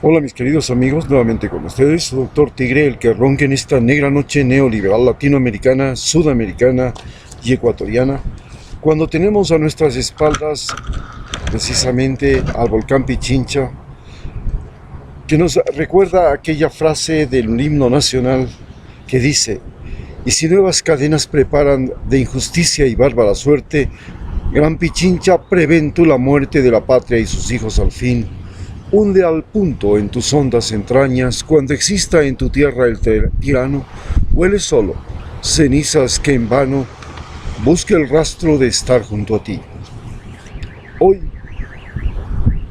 Hola mis queridos amigos, nuevamente con ustedes, su doctor Tigre, el que ronca en esta negra noche neoliberal latinoamericana, sudamericana y ecuatoriana, cuando tenemos a nuestras espaldas precisamente al volcán Pichincha, que nos recuerda aquella frase del himno nacional que dice: y si nuevas cadenas preparan de injusticia y bárbara suerte, gran Pichincha, prevén tú la muerte de la patria y sus hijos al fin. Hunde al punto en tus hondas entrañas, cuando exista en tu tierra el tirano, huele solo, cenizas que en vano busque el rastro de estar junto a ti. Hoy,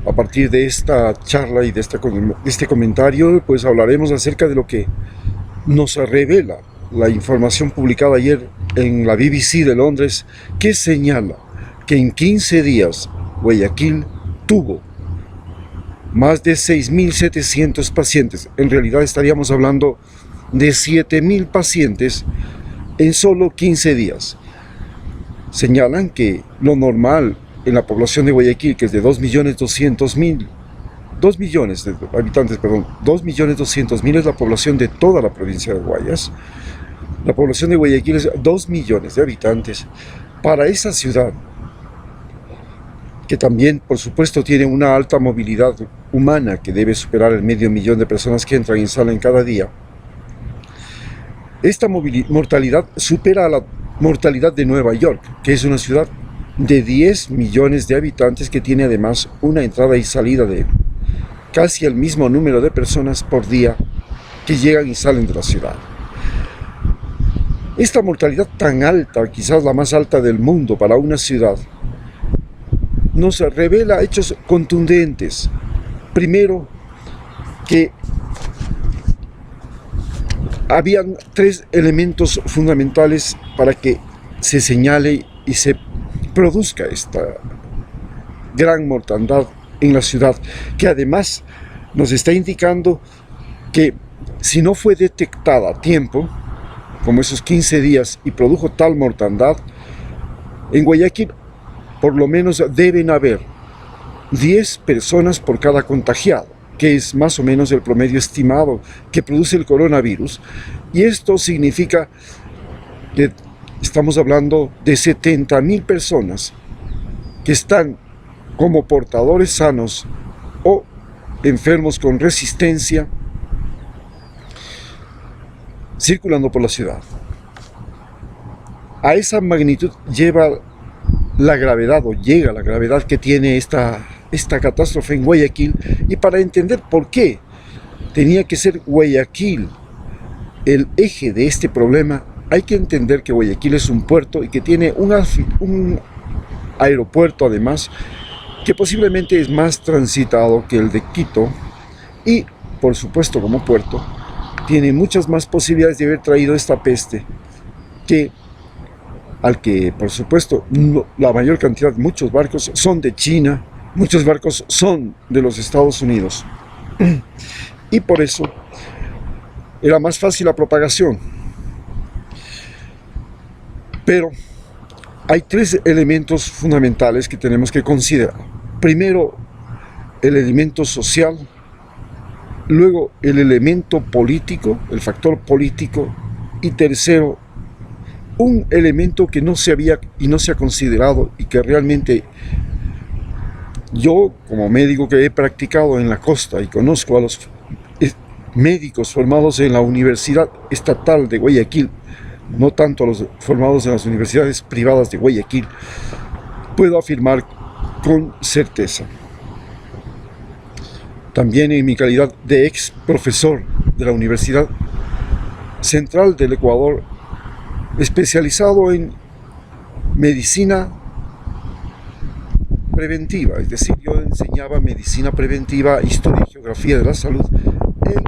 a partir de esta charla y de este comentario, pues hablaremos acerca de lo que nos revela la información publicada ayer en la BBC de Londres, que señala que en 15 días Guayaquil tuvo más de 6.700 pacientes. En realidad estaríamos hablando de 7.000 pacientes en solo 15 días. Señalan que lo normal en la población de Guayaquil, que es de 2.200.000, 2 millones de habitantes, perdón, 2.200.000 es la población de toda la provincia de Guayas. La población de Guayaquil es 2 millones de habitantes. Para esa ciudad, que también, por supuesto, tiene una alta movilidad humana que debe superar el 500.000 de personas que entran y salen cada día, esta mortalidad supera a la mortalidad de Nueva York, que es una ciudad de 10 millones de habitantes que tiene además una entrada y salida de casi el mismo número de personas por día que llegan y salen de la ciudad. Esta mortalidad tan alta, quizás la más alta del mundo para una ciudad, nos revela hechos contundentes. Primero, que habían 3 elementos fundamentales para que se señale y se produzca esta gran mortandad en la ciudad, que además nos está indicando que si no fue detectada a tiempo, como esos 15 días, y produjo tal mortandad, en Guayaquil por lo menos deben haber 10 personas por cada contagiado, que es más o menos el promedio estimado que produce el coronavirus. Y esto significa que estamos hablando de 70.000 personas que están como portadores sanos o enfermos con resistencia circulando por la ciudad. A esa magnitud lleva la gravedad, o llega la gravedad que tiene esta catástrofe en Guayaquil. Y para entender por qué tenía que ser Guayaquil el eje de este problema, hay que entender que Guayaquil es un puerto y que tiene un aeropuerto además, que posiblemente es más transitado que el de Quito, y por supuesto como puerto tiene muchas más posibilidades de haber traído esta peste al que por supuesto la mayor cantidad, muchos barcos son de China, muchos barcos son de los Estados Unidos, y por eso era más fácil la propagación. Pero hay 3 elementos fundamentales que tenemos que considerar. Primero, el elemento social, luego el elemento político, el factor político, y tercero, un elemento que no se había y no se ha considerado, y que realmente yo, como médico que he practicado en la costa y conozco a los médicos formados en la Universidad Estatal de Guayaquil, no tanto a los formados en las universidades privadas de Guayaquil, puedo afirmar con certeza. También en mi calidad de ex profesor de la Universidad Central del Ecuador, especializado en medicina preventiva, es decir, yo enseñaba medicina preventiva, historia y geografía de la salud, en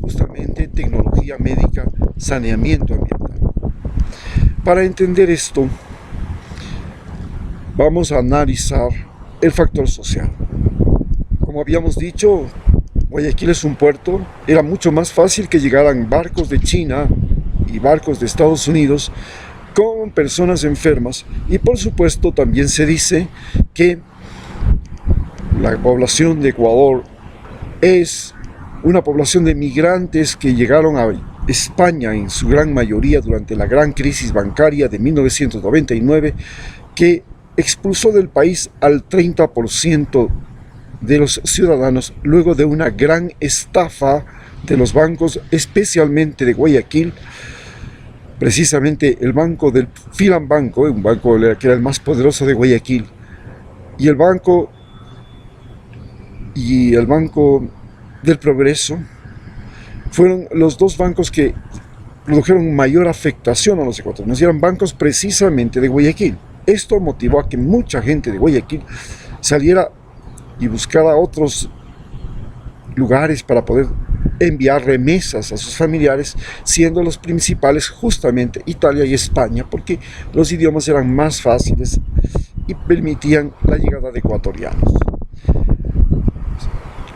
justamente tecnología médica, saneamiento ambiental. Para entender esto, vamos a analizar el factor social. Como habíamos dicho, Guayaquil es un puerto. Era mucho más fácil que llegaran barcos de China y barcos de Estados Unidos con personas enfermas, y por supuesto también se dice que la población de Ecuador es una población de migrantes que llegaron a España en su gran mayoría durante la gran crisis bancaria de 1999, que expulsó del país al 30% de los ciudadanos luego de una gran estafa de los bancos, especialmente de Guayaquil. Precisamente el banco del Filambanco, un banco que era el más poderoso de Guayaquil, y el banco del Progreso, fueron los dos bancos que produjeron mayor afectación a los ecuatorianos, y eran bancos precisamente de Guayaquil. Esto motivó a que mucha gente de Guayaquil saliera y buscara otros lugares para poder enviar remesas a sus familiares, siendo los principales justamente Italia y España, porque los idiomas eran más fáciles y permitían la llegada de ecuatorianos.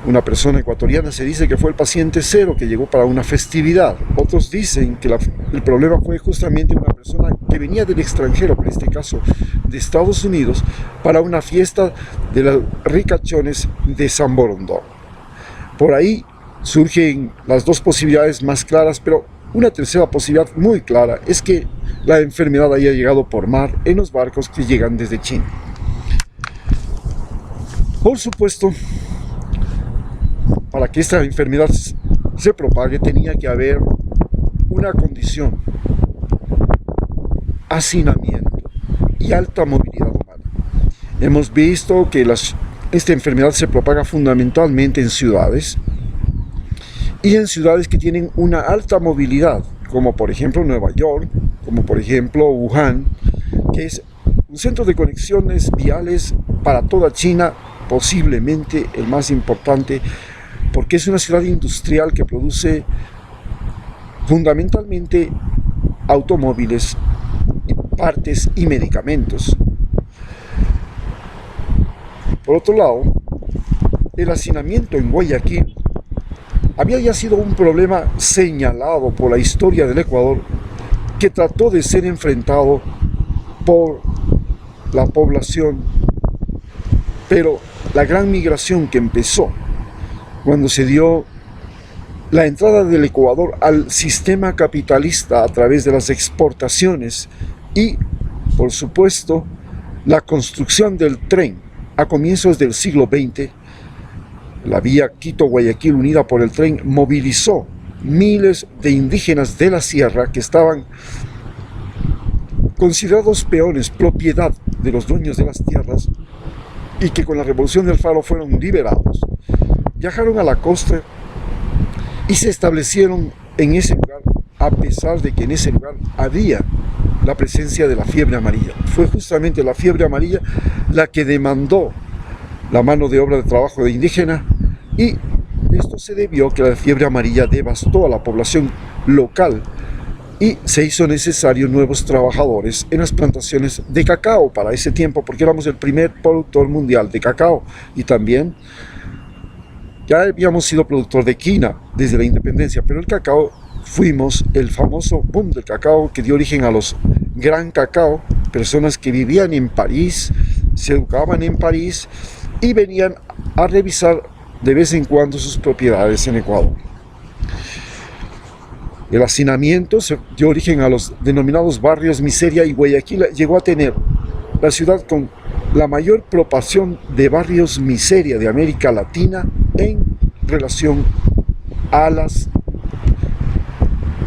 Una persona ecuatoriana se dice que fue el paciente cero que llegó para una festividad. Otros dicen que el problema fue justamente una persona que venía del extranjero, en este caso de Estados Unidos, para una fiesta de los ricachones de San Borondón. Por ahí surgen las dos posibilidades más claras, pero una tercera posibilidad muy clara es que la enfermedad haya llegado por mar en los barcos que llegan desde China. Por supuesto, para que esta enfermedad se propague tenía que haber una condición: hacinamiento y alta movilidad humana. Hemos visto que esta enfermedad se propaga fundamentalmente en ciudades, y en ciudades que tienen una alta movilidad, como por ejemplo Nueva York, como por ejemplo Wuhan, que es un centro de conexiones viales para toda China, posiblemente el más importante, porque es una ciudad industrial que produce fundamentalmente automóviles, partes y medicamentos. Por otro lado, el hacinamiento en Guayaquil había ya sido un problema señalado por la historia del Ecuador, que trató de ser enfrentado por la población, pero la gran migración que empezó cuando se dio la entrada del Ecuador al sistema capitalista a través de las exportaciones y, por supuesto, la construcción del tren a comienzos del siglo XX, la vía Quito-Guayaquil unida por el tren movilizó miles de indígenas de la sierra que estaban considerados peones, propiedad de los dueños de las tierras, y que con la revolución del Faro fueron liberados. Viajaron a la costa y se establecieron en ese lugar, a pesar de que en ese lugar había la presencia de la fiebre amarilla. Fue justamente la fiebre amarilla la que demandó la mano de obra de trabajo de indígena, y esto se debió a que la fiebre amarilla devastó a la población local y se hizo necesario nuevos trabajadores en las plantaciones de cacao para ese tiempo, porque éramos el primer productor mundial de cacao, y también ya habíamos sido productor de quina desde la independencia, pero el cacao fuimos el famoso boom del cacao que dio origen a los gran cacao, personas que vivían en París, se educaban en París y venían a revisar de vez en cuando sus propiedades en Ecuador. El hacinamiento se dio origen a los denominados barrios miseria, y Guayaquil llegó a tener la ciudad con la mayor proporción de barrios miseria de América Latina en relación a las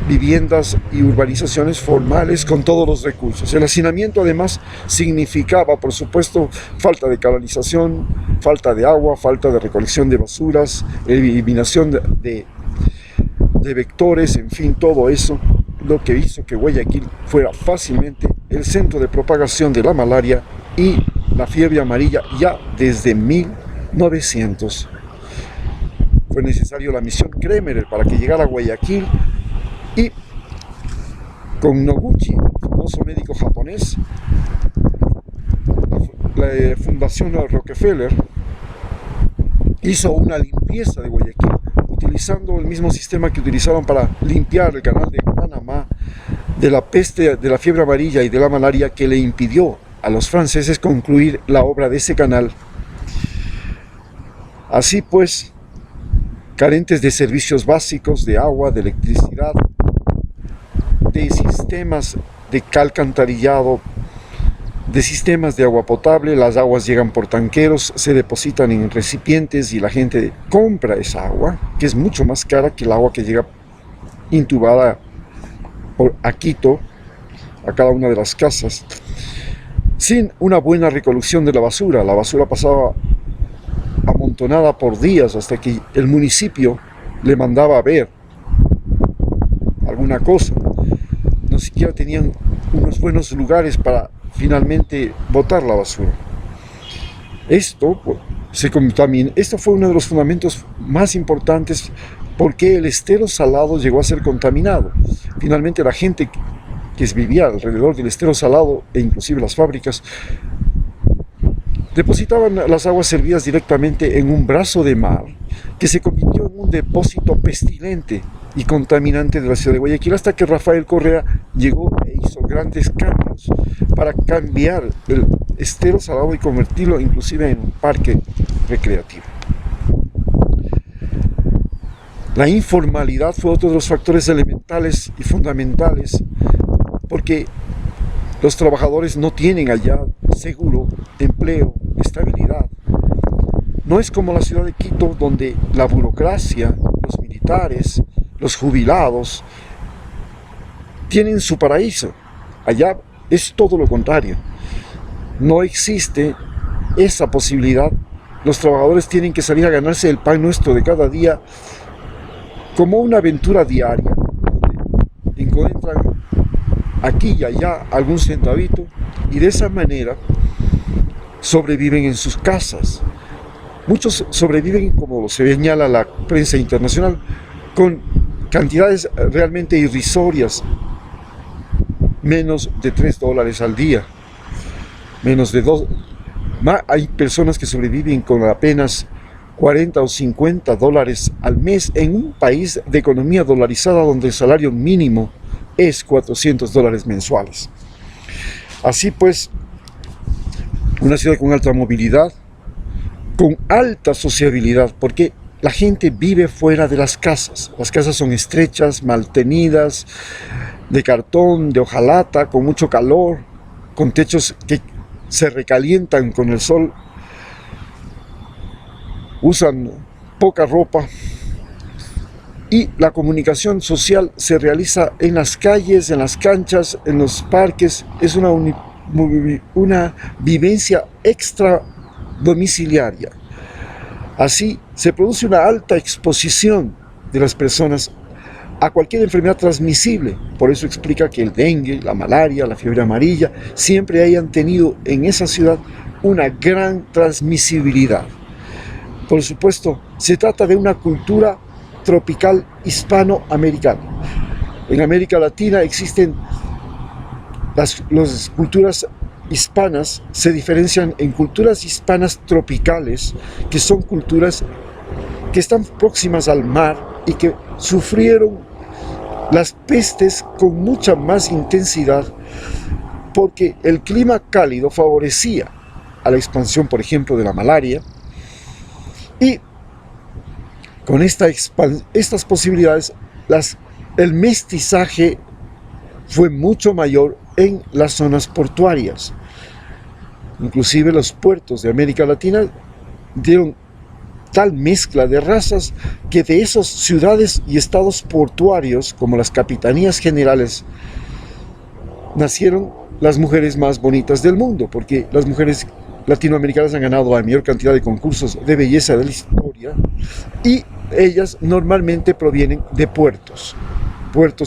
viviendas y urbanizaciones formales con todos los recursos. El hacinamiento además significaba, por supuesto, falta de canalización, falta de agua, falta de recolección de basuras, eliminación de vectores, en fin, todo eso, lo que hizo que Guayaquil fuera fácilmente el centro de propagación de la malaria y la fiebre amarilla ya desde 1900. Fue necesario la misión Kremer para que llegara a Guayaquil, y con Noguchi, famoso médico japonés, la Fundación Rockefeller hizo una limpieza de Guayaquil, utilizando el mismo sistema que utilizaron para limpiar el canal de Panamá de la peste, de la fiebre amarilla y de la malaria, que le impidió a los franceses concluir la obra de ese canal. Así pues, carentes de servicios básicos, de agua, de electricidad, de sistemas de alcantarillado, de sistemas de agua potable. Las aguas llegan por tanqueros, se depositan en recipientes y la gente compra esa agua, que es mucho más cara que el agua que llega intubada a Quito, a cada una de las casas, sin una buena recolección de la basura. La basura pasaba amontonada por días hasta que el municipio le mandaba a ver alguna cosa. No siquiera tenían unos buenos lugares para finalmente botar la basura. Esto se contamina. Esto fue uno de los fundamentos más importantes porque el estero salado llegó a ser contaminado. Finalmente la gente que vivía alrededor del estero salado, e inclusive las fábricas, depositaban las aguas servidas directamente en un brazo de mar que se convirtió en un depósito pestilente y contaminante de la ciudad de Guayaquil, hasta que Rafael Correa llegó e hizo grandes cambios para cambiar el estero salado y convertirlo inclusive en un parque recreativo. La informalidad fue otro de los factores elementales y fundamentales, porque los trabajadores no tienen allá seguro, empleo, estabilidad. No es como la ciudad de Quito, donde la burocracia, los militares, los jubilados tienen su paraíso. Allá es todo lo contrario. No existe esa posibilidad. Los trabajadores tienen que salir a ganarse el pan nuestro de cada día como una aventura diaria, donde encuentran aquí y allá algún centavito y de esa manera sobreviven en sus casas. Muchos sobreviven, como se señala la prensa internacional, con cantidades realmente irrisorias, menos de $3 al día, menos de 2. Hay personas que sobreviven con apenas $40 o $50 al mes en un país de economía dolarizada donde el salario mínimo es $400 mensuales. Así pues, una ciudad con alta movilidad, con alta sociabilidad, porque la gente vive fuera de las casas. Las casas son estrechas, mal tenidas, de cartón, de hojalata, con mucho calor, con techos que se recalientan con el sol, usan poca ropa, y la comunicación social se realiza en las calles, en las canchas, en los parques. Es una vivencia extra domiciliaria. Así se produce una alta exposición de las personas a cualquier enfermedad transmisible. Por eso explica que el dengue, la malaria, la fiebre amarilla siempre hayan tenido en esa ciudad una gran transmisibilidad. Por supuesto, se trata de una cultura tropical hispanoamericana. En América Latina existen las culturas hispanas, se diferencian en culturas hispanas tropicales, que son culturas que están próximas al mar y que sufrieron las pestes con mucha más intensidad, porque el clima cálido favorecía a la expansión, por ejemplo, de la malaria, y con estas posibilidades, el mestizaje fue mucho mayor en las zonas portuarias. Inclusive los puertos de América Latina dieron tal mezcla de razas que de esas ciudades y estados portuarios, como las capitanías generales, nacieron las mujeres más bonitas del mundo, porque las mujeres latinoamericanas han ganado la mayor cantidad de concursos de belleza de la historia, y ellas normalmente provienen de puertos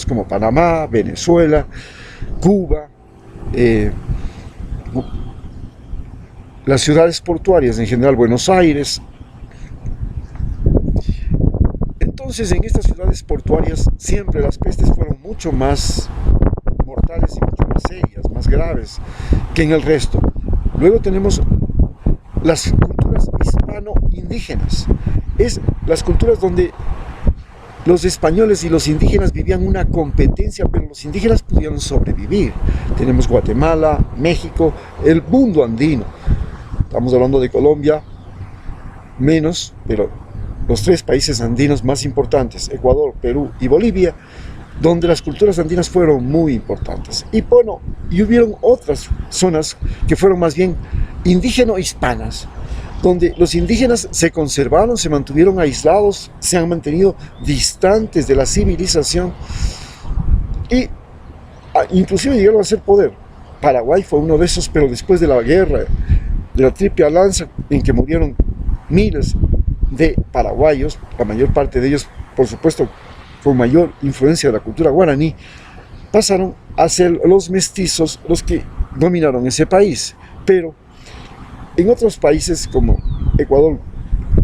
como Panamá, Venezuela, Cuba, las ciudades portuarias en general, Buenos Aires. Entonces, en estas ciudades portuarias siempre las pestes fueron mucho más mortales y mucho más serias, más graves que en el resto. Luego tenemos las culturas hispano-indígenas. Es las culturas donde los españoles y los indígenas vivían una competencia, pero los indígenas pudieron sobrevivir. Tenemos Guatemala, México, el mundo andino. Estamos hablando de Colombia, menos, pero los tres países andinos más importantes, Ecuador, Perú y Bolivia, donde las culturas andinas fueron muy importantes. Y bueno, y hubieron otras zonas que fueron más bien indígeno-hispanas, donde los indígenas se conservaron, se mantuvieron aislados, se han mantenido distantes de la civilización y inclusive llegaron a ser poder. Paraguay fue uno de esos, pero después de la guerra de la Triple Alianza, en que murieron miles de paraguayos, la mayor parte de ellos, por supuesto, con mayor influencia de la cultura guaraní, pasaron a ser los mestizos los que dominaron ese país. Pero en otros países como Ecuador,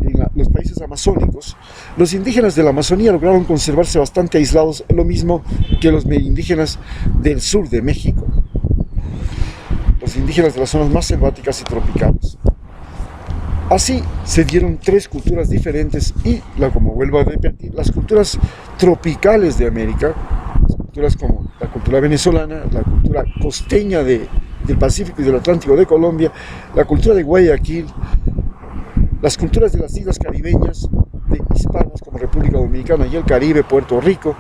en los países amazónicos, los indígenas de la Amazonía lograron conservarse bastante aislados, lo mismo que los indígenas del sur de México, los indígenas de las zonas más selváticas y tropicales. Así se dieron tres culturas diferentes y, como vuelvo a repetir, las culturas tropicales de América, las culturas como la cultura venezolana, la cultura costeña del Pacífico y del Atlántico de Colombia, la cultura de Guayaquil, las culturas de las islas caribeñas, de hispanas como República Dominicana y el Caribe, Puerto Rico,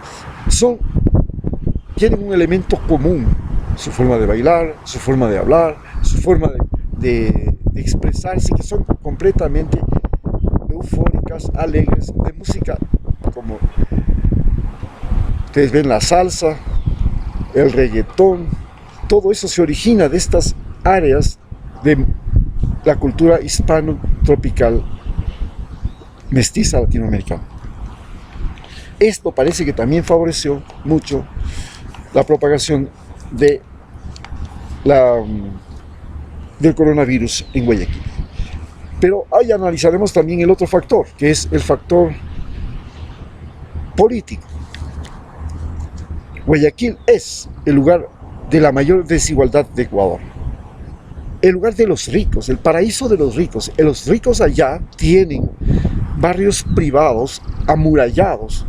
tienen un elemento común: su forma de bailar, su forma de hablar, su forma de expresarse, que son completamente eufóricas, alegres, de música como ustedes ven, la salsa, el reggaetón. Todo eso se origina de estas áreas de la cultura hispano-tropical mestiza latinoamericana. Esto parece que también favoreció mucho la propagación del coronavirus en Guayaquil. Pero ahí analizaremos también el otro factor, que es el factor político. Guayaquil es el lugar de la mayor desigualdad de Ecuador, el lugar de los ricos, el paraíso de los ricos. Los ricos allá tienen barrios privados amurallados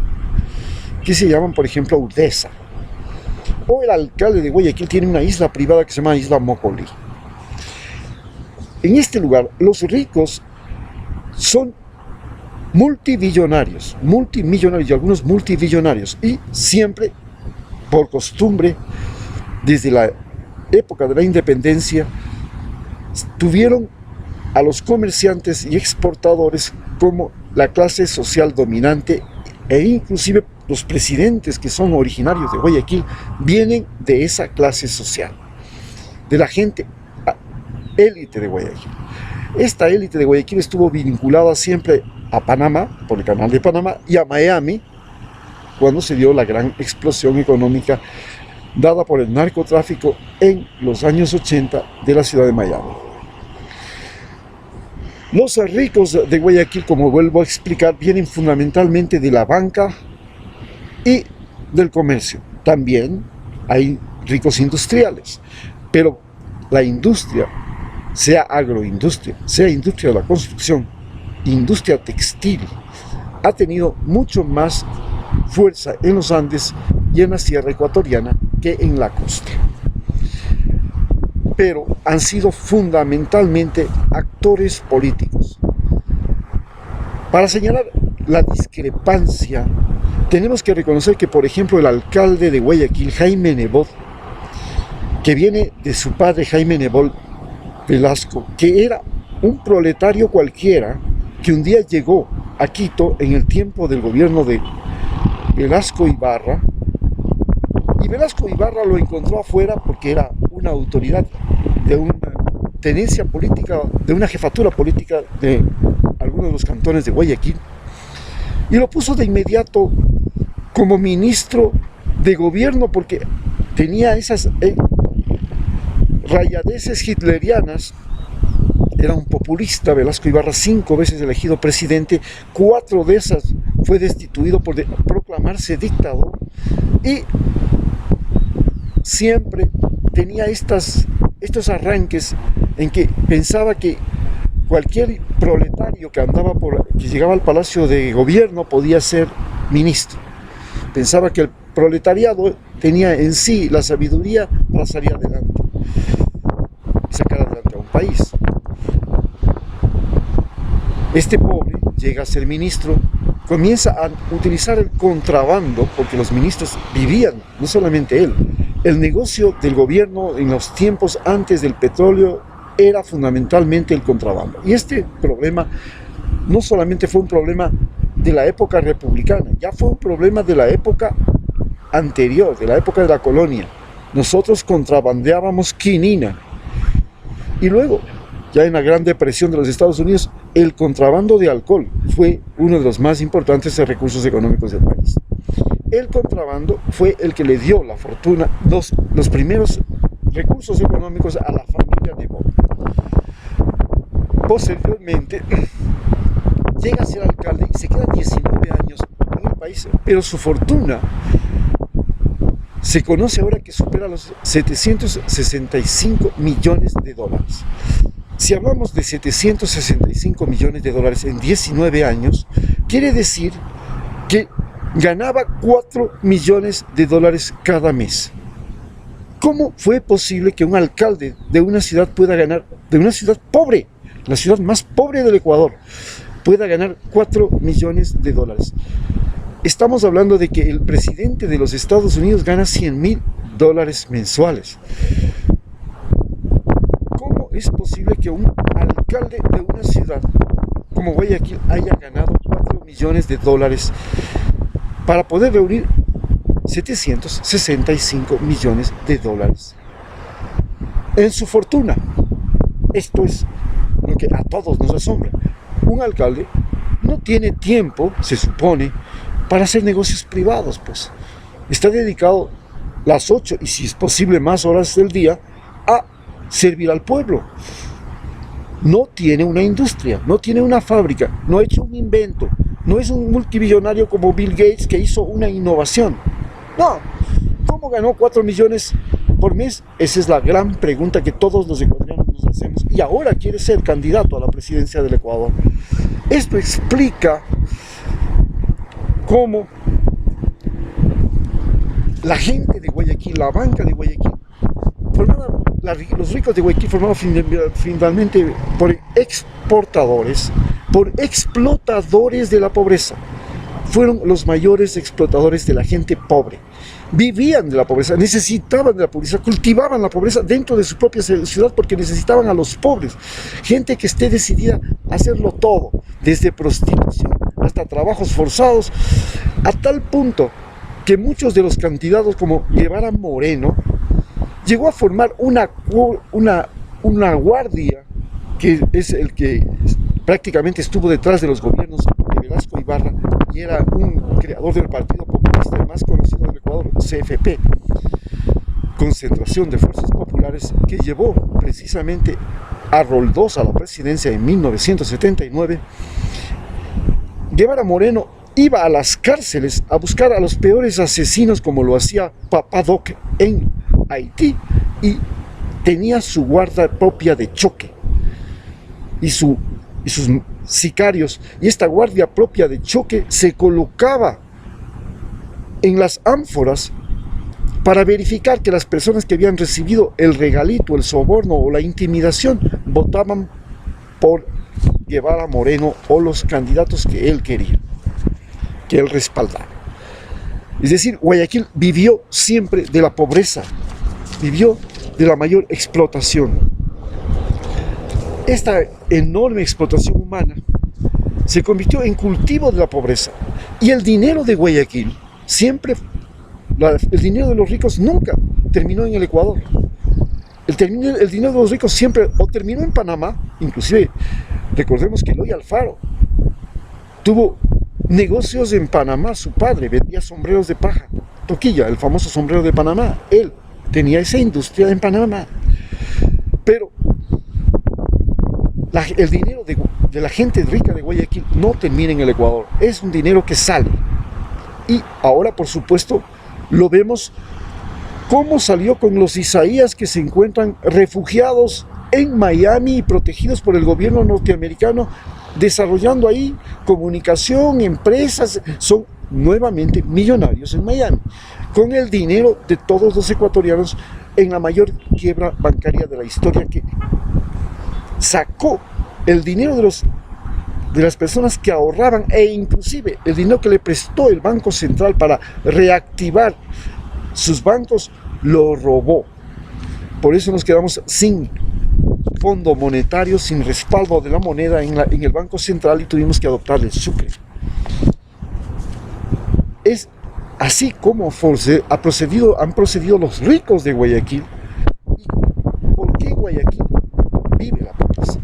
que se llaman, por ejemplo, Urdesa. O el alcalde de Guayaquil tiene una isla privada que se llama Isla Mocolí. En este lugar, los ricos son multimillonarios y algunos multibillonarios, y siempre, por costumbre, desde la época de la independencia, tuvieron a los comerciantes y exportadores como la clase social dominante, e inclusive los presidentes que son originarios de Guayaquil vienen de esa clase social, de la gente élite de Guayaquil. Esta élite de Guayaquil estuvo vinculada siempre a Panamá, por el canal de Panamá, y a Miami, cuando se dio la gran explosión económica dada por el narcotráfico en los años 80 de la ciudad de Miami. Los ricos de Guayaquil, como vuelvo a explicar, vienen fundamentalmente de la banca y del comercio. También hay ricos industriales, pero la industria, sea agroindustria, sea industria de la construcción, industria textil, ha tenido mucho más fuerza en los Andes y en la sierra ecuatoriana que en la costa. Pero han sido fundamentalmente actores políticos. Para señalar la discrepancia, tenemos que reconocer que, por ejemplo, el alcalde de Guayaquil, Jaime Nebot, que viene de su padre Jaime Nebot Velasco, que era un proletario cualquiera, que un día llegó a Quito en el tiempo del gobierno de Velasco Ibarra, y Velasco Ibarra lo encontró afuera porque era una autoridad de una tenencia política, de una jefatura política de algunos de los cantones de Guayaquil, y lo puso de inmediato como ministro de gobierno, porque tenía esas rayadeces hitlerianas. Era un populista, Velasco Ibarra, 5 veces elegido presidente, 4 de esas fue destituido por proclamarse dictador, y siempre tenía estos arranques en que pensaba que cualquier proletario que llegaba al palacio de gobierno podía ser ministro. Pensaba que el proletariado tenía en sí la sabiduría para salir adelante y sacar adelante a un país. Este pobre llega a ser ministro, comienza a utilizar el contrabando, porque los ministros vivían, no solamente él, el negocio del gobierno en los tiempos antes del petróleo era fundamentalmente el contrabando. Y este problema no solamente fue un problema de la época republicana, ya fue un problema de la época anterior, de la época de la colonia. Nosotros contrabandeábamos quinina. Y luego, ya en la Gran Depresión de los Estados Unidos, el contrabando de alcohol fue uno de los más importantes recursos económicos del país. El contrabando fue el que le dio la fortuna, los primeros recursos económicos a la familia de Bob. Posteriormente, llega a ser alcalde y se queda 19 años en el país, pero su fortuna se conoce ahora que supera los 765 millones de dólares. Si hablamos de 765 millones de dólares en 19 años, quiere decir que ganaba 4 millones de dólares cada mes. ¿Cómo fue posible que un alcalde de una ciudad pueda ganar, de una ciudad pobre, la ciudad más pobre del Ecuador, pueda ganar 4 millones de dólares? Estamos hablando de que el presidente de los Estados Unidos gana 100.000 dólares mensuales. ¿Cómo es posible que un alcalde de una ciudad como Guayaquil haya ganado 4 millones de dólares para poder reunir 765 millones de dólares en su fortuna? Esto es lo que a todos nos asombra. Un alcalde no tiene tiempo, se supone, para hacer negocios privados, pues. Está dedicado las 8 y si es posible más horas del día a servir al pueblo. No tiene una industria, no tiene una fábrica, no ha hecho un invento, no es un multimillonario como Bill Gates que hizo una innovación. No, ¿cómo ganó 4 millones por mes? Esa es la gran pregunta que todos los ecuatorianos nos hacemos. Y ahora quiere ser candidato a la presidencia del Ecuador. Esto explica cómo la gente de Guayaquil, la banca de Guayaquil, los ricos de Guayaquil formados finalmente por exportadores, por explotadores de la pobreza. Fueron los mayores explotadores de la gente pobre. Vivían de la pobreza, necesitaban de la pobreza, cultivaban la pobreza dentro de su propia ciudad porque necesitaban a los pobres. Gente que esté decidida a hacerlo todo, desde prostitución hasta trabajos forzados, a tal punto que muchos de los candidatos como Guevara Moreno llegó a formar una guardia que es el que prácticamente estuvo detrás de los gobiernos de Velasco Ibarra y era un creador del Partido Populista, el más conocido del Ecuador, CFP, Concentración de Fuerzas Populares, que llevó precisamente a Roldós a la presidencia en 1979. Guevara Moreno iba a las cárceles a buscar a los peores asesinos como lo hacía Papá Doc en Haití y tenía su guardia propia de choque y sus sicarios, y esta guardia propia de choque se colocaba en las ánforas para verificar que las personas que habían recibido el regalito, el soborno o la intimidación votaban por Guevara Moreno o los candidatos que él quería, que él respaldaba. Es decir, Guayaquil vivió siempre de la pobreza, vivió de la mayor explotación. Esta enorme explotación humana se convirtió en cultivo de la pobreza. Y el dinero de Guayaquil siempre, el dinero de los ricos nunca terminó en el Ecuador. El dinero de los ricos siempre o terminó en Panamá. Inclusive recordemos que Eloy Alfaro tuvo negocios en Panamá. Su padre vendía sombreros de paja, toquilla, el famoso sombrero de Panamá. Él tenía esa industria en Panamá. Pero el dinero de la gente rica de Guayaquil no termina en el Ecuador. Es un dinero que sale. Y ahora, por supuesto, lo vemos cómo salió con los Isaías que se encuentran refugiados en Miami y protegidos por el gobierno norteamericano, desarrollando ahí comunicación, empresas, son nuevamente millonarios en Miami, con el dinero de todos los ecuatorianos en la mayor quiebra bancaria de la historia, que sacó el dinero de los de las personas que ahorraban, e inclusive el dinero que le prestó el Banco Central para reactivar sus bancos, lo robó. Por eso nos quedamos sin fondo monetario, sin respaldo de la moneda en el Banco Central, y tuvimos que adoptar el sucre. Es así como han procedido los ricos de Guayaquil. ¿Y por qué Guayaquil vive la pobreza?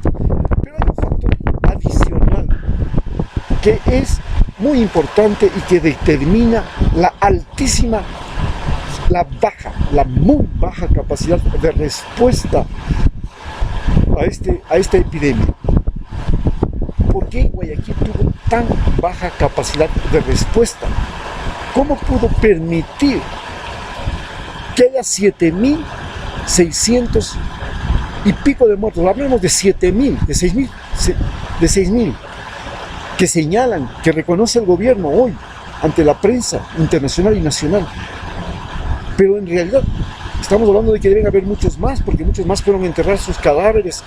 Pero hay un factor adicional que es muy importante y que determina la muy baja capacidad de respuesta a esta epidemia. ¿Por qué Guayaquil tuvo tan baja capacidad de respuesta? ¿Cómo pudo permitir que haya 7.600 y pico de muertos? Hablemos de 7.000, de 6.000, que señalan, que reconoce el gobierno hoy ante la prensa internacional y nacional. Pero en realidad estamos hablando de que deben haber muchos más, porque muchos más fueron a enterrar sus cadáveres.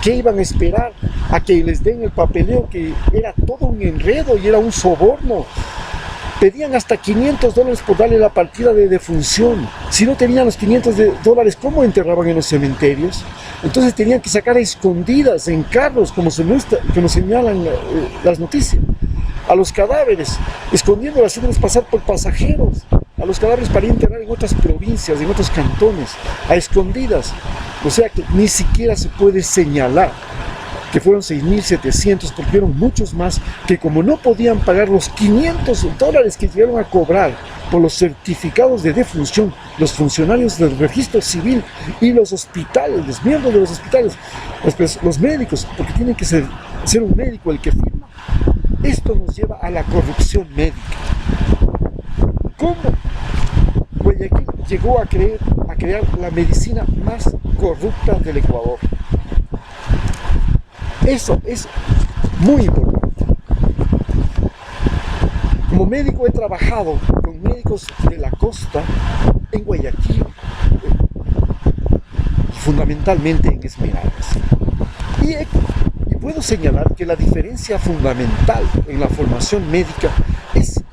¿Qué iban a esperar? A que les den el papeleo, que era todo un enredo y era un soborno. Pedían hasta $500 por darle la partida de defunción. Si no tenían los $500, ¿cómo enterraban en los cementerios? Entonces tenían que sacar a escondidas en carros, como que nos señalan las noticias, a los cadáveres, escondiéndolos, haciéndolos pasar por pasajeros, a los cadáveres para ir a enterrar en otras provincias, en otros cantones, a escondidas. O sea que ni siquiera se puede señalar que fueron 6.700, porque fueron muchos más que, como no podían pagar los $500 que llegaron a cobrar por los certificados de defunción, los funcionarios del registro civil y los hospitales, los miembros de los hospitales, los médicos, porque tiene que ser un médico el que firma, esto nos lleva a la corrupción médica. ¿Cómo Guayaquil llegó a crear la medicina más corrupta del Ecuador? Eso es muy importante. Como médico he trabajado con médicos de la costa en Guayaquil y fundamentalmente en Esmeraldas. Y puedo señalar que la diferencia fundamental en la formación médica es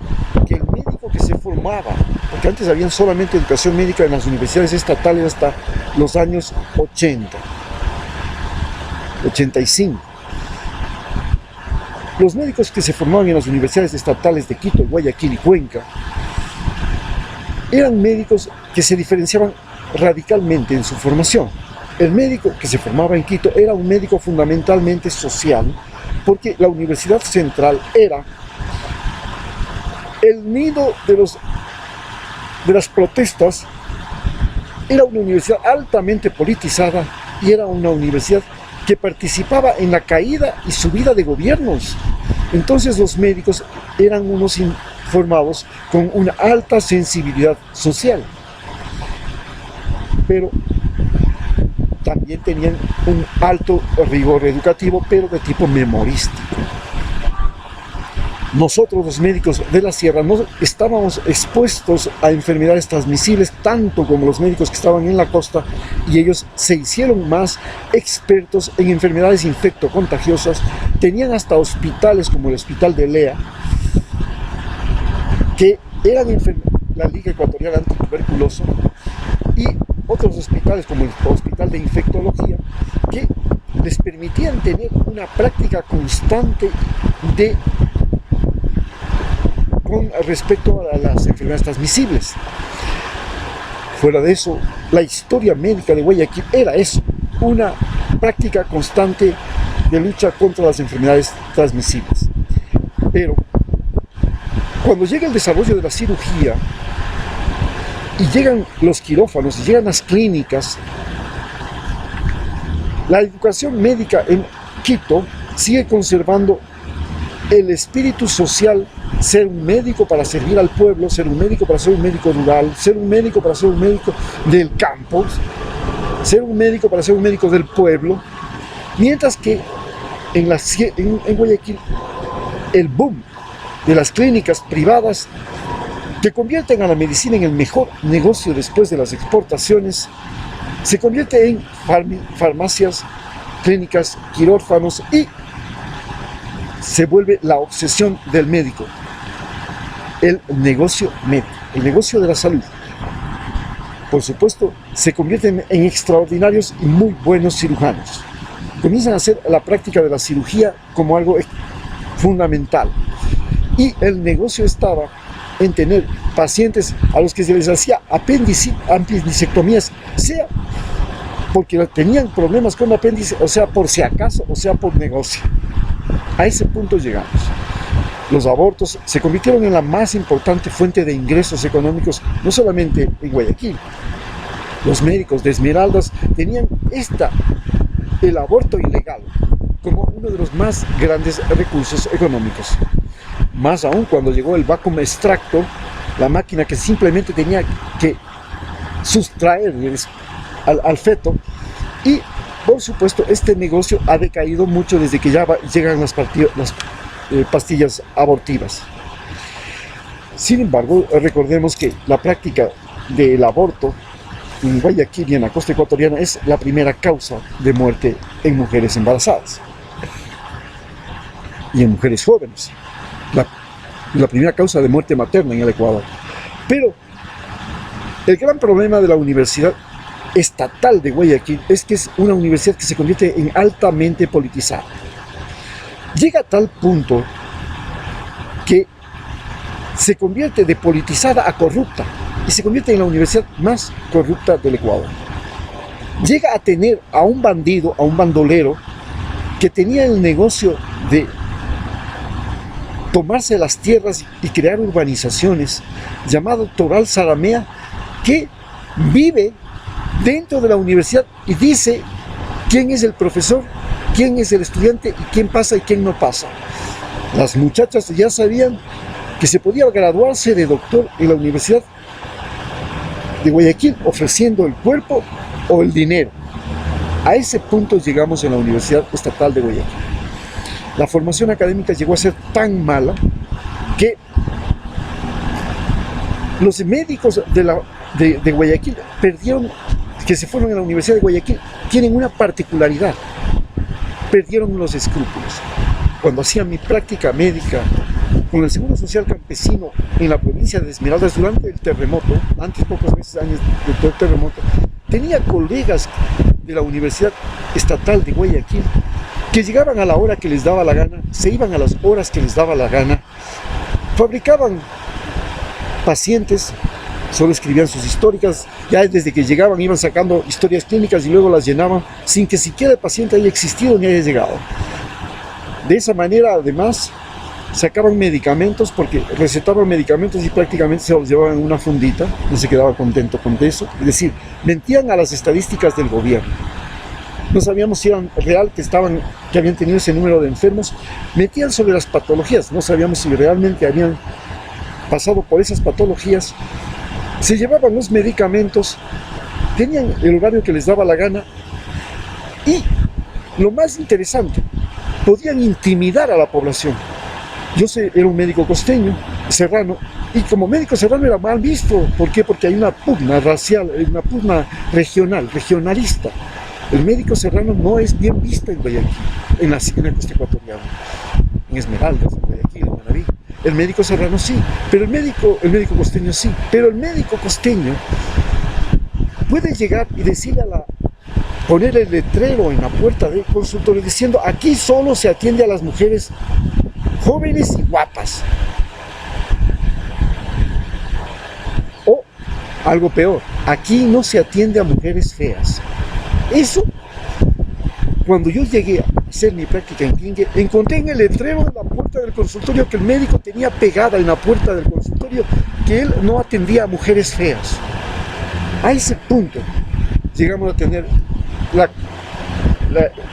que el médico que se formaba, porque antes había solamente educación médica en las universidades estatales hasta los años 80, 85. Los médicos que se formaban en las universidades estatales de Quito, Guayaquil y Cuenca eran médicos que se diferenciaban radicalmente en su formación. El médico que se formaba en Quito era un médico fundamentalmente social, porque la Universidad Central era el nido de las protestas, era una universidad altamente politizada y era una universidad que participaba en la caída y subida de gobiernos. Entonces los médicos eran unos formados con una alta sensibilidad social, pero también tenían un alto rigor educativo, pero de tipo memorístico. Nosotros, los médicos de la sierra, no estábamos expuestos a enfermedades transmisibles tanto como los médicos que estaban en la costa, y ellos se hicieron más expertos en enfermedades infectocontagiosas. Tenían hasta hospitales como el Hospital de Lea, que eran la Liga Ecuatoriana Antituberculosa, y otros hospitales como el Hospital de Infectología, que les permitían tener una práctica constante con respecto a las enfermedades transmisibles. Fuera de eso, la historia médica de Guayaquil era eso, una práctica constante de lucha contra las enfermedades transmisibles. Pero cuando llega el desarrollo de la cirugía y llegan los quirófanos y llegan las clínicas, la educación médica en Quito sigue conservando el espíritu social: ser un médico para servir al pueblo, ser un médico para ser un médico rural, ser un médico para ser un médico del campo, ser un médico para ser un médico del pueblo. Mientras que en Guayaquil el boom de las clínicas privadas, que convierten a la medicina en el mejor negocio después de las exportaciones, se convierte en farmacias, clínicas, quirófanos y se vuelve la obsesión del médico, el negocio médico, el negocio de la salud. Por supuesto, se convierten en extraordinarios y muy buenos cirujanos. Comienzan a hacer la práctica de la cirugía como algo fundamental. Y el negocio estaba en tener pacientes a los que se les hacía apendicectomías, sea porque tenían problemas con apéndice, o sea por si acaso, o sea por negocio. A ese punto llegamos. Los abortos se convirtieron en la más importante fuente de ingresos económicos, no solamente en Guayaquil. Los médicos de Esmeraldas tenían el aborto ilegal como uno de los más grandes recursos económicos. Más aún cuando llegó el vacuum extractor, la máquina que simplemente tenía que sustraer al feto. Y por supuesto este negocio ha decaído mucho desde que ya llegan las pastillas abortivas. Sin embargo, recordemos que la práctica del aborto en Guayaquil y en la costa ecuatoriana es la primera causa de muerte en mujeres embarazadas y en mujeres jóvenes, la primera causa de muerte materna en el Ecuador. Pero el gran problema de la Universidad Estatal de Guayaquil es que es una universidad que se convierte en altamente politizada. Llega a tal punto que se convierte de politizada a corrupta y se convierte en la universidad más corrupta del Ecuador. Llega a tener a un bandido, a un bandolero, que tenía el negocio de tomarse las tierras y crear urbanizaciones, llamado Toral Zaramea, que vive dentro de la universidad y dice quién es el profesor, quién es el estudiante y quién pasa y quién no pasa. Las muchachas ya sabían que se podía graduarse de doctor en la Universidad de Guayaquil ofreciendo el cuerpo o el dinero. A ese punto llegamos en la Universidad Estatal de Guayaquil. La formación académica llegó a ser tan mala que los médicos de Guayaquil que se fueron a la Universidad de Guayaquil, tienen una particularidad: perdieron los escrúpulos. Cuando hacía mi práctica médica con el Seguro Social Campesino en la provincia de Esmeraldas durante el terremoto, pocos meses antes del terremoto, tenía colegas de la Universidad Estatal de Guayaquil que llegaban a la hora que les daba la gana, se iban a las horas que les daba la gana, fabricaban pacientes, solo escribían sus históricas, ya desde que llegaban iban sacando historias clínicas y luego las llenaban sin que siquiera el paciente haya existido ni haya llegado. De esa manera, además, sacaban medicamentos, porque recetaban medicamentos y prácticamente se los llevaban en una fundita, no se quedaba contento con eso. Es decir, mentían a las estadísticas del gobierno. No sabíamos si eran real que habían tenido ese número de enfermos. Metían sobre las patologías, no sabíamos si realmente habían pasado por esas patologías. Se llevaban los medicamentos, tenían el horario que les daba la gana y, lo más interesante, podían intimidar a la población. Yo era un médico costeño, serrano, y como médico serrano era mal visto. ¿Por qué? Porque hay una pugna racial, una pugna regionalista. El médico serrano no es bien visto en Guayaquil, en la costa ecuatoriana, en Esmeraldas, en Guayaquil, en Manabí. El médico serrano sí, pero el médico costeño sí. Pero el médico costeño puede llegar y decirle poner el letrero en la puerta del consultorio diciendo: aquí solo se atiende a las mujeres jóvenes y guapas. O, algo peor, aquí no se atiende a mujeres feas. Eso, cuando yo llegué a hacer mi práctica en Clínica, encontré en el letrero de la puerta del consultorio que el médico tenía pegada en la puerta del consultorio que él no atendía a mujeres feas. A ese punto llegamos a tener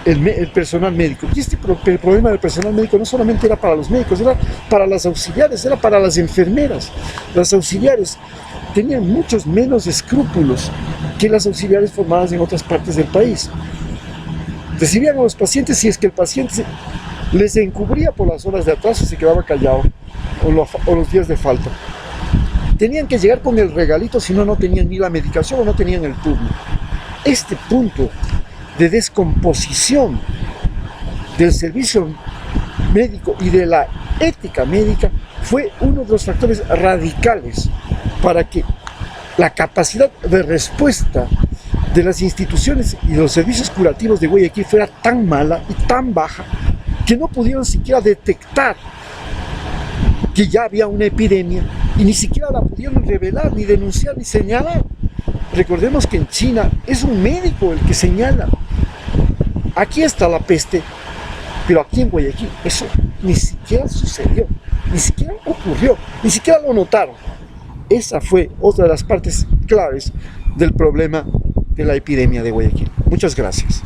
el personal médico. Y el problema del personal médico no solamente era para los médicos, era para las auxiliares, era para las enfermeras. Las auxiliares tenían muchos menos escrúpulos que las auxiliares formadas en otras partes del país. Recibían a los pacientes si es que el paciente les encubría por las horas de atraso y se quedaba callado, o los días de falta. Tenían que llegar con el regalito, si no, no tenían ni la medicación o no tenían el turno. Este punto de descomposición del servicio médico y de la ética médica fue uno de los factores radicales para que la capacidad de respuesta de las instituciones y de los servicios curativos de Guayaquil fuera tan mala y tan baja que no pudieron siquiera detectar que ya había una epidemia y ni siquiera la pudieron revelar, ni denunciar, ni señalar. Recordemos que en China es un médico el que señala: aquí está la peste, pero aquí en Guayaquil eso ni siquiera sucedió, ni siquiera ocurrió, ni siquiera lo notaron. Esa fue otra de las partes claves del problema de la epidemia de Guayaquil. Muchas gracias.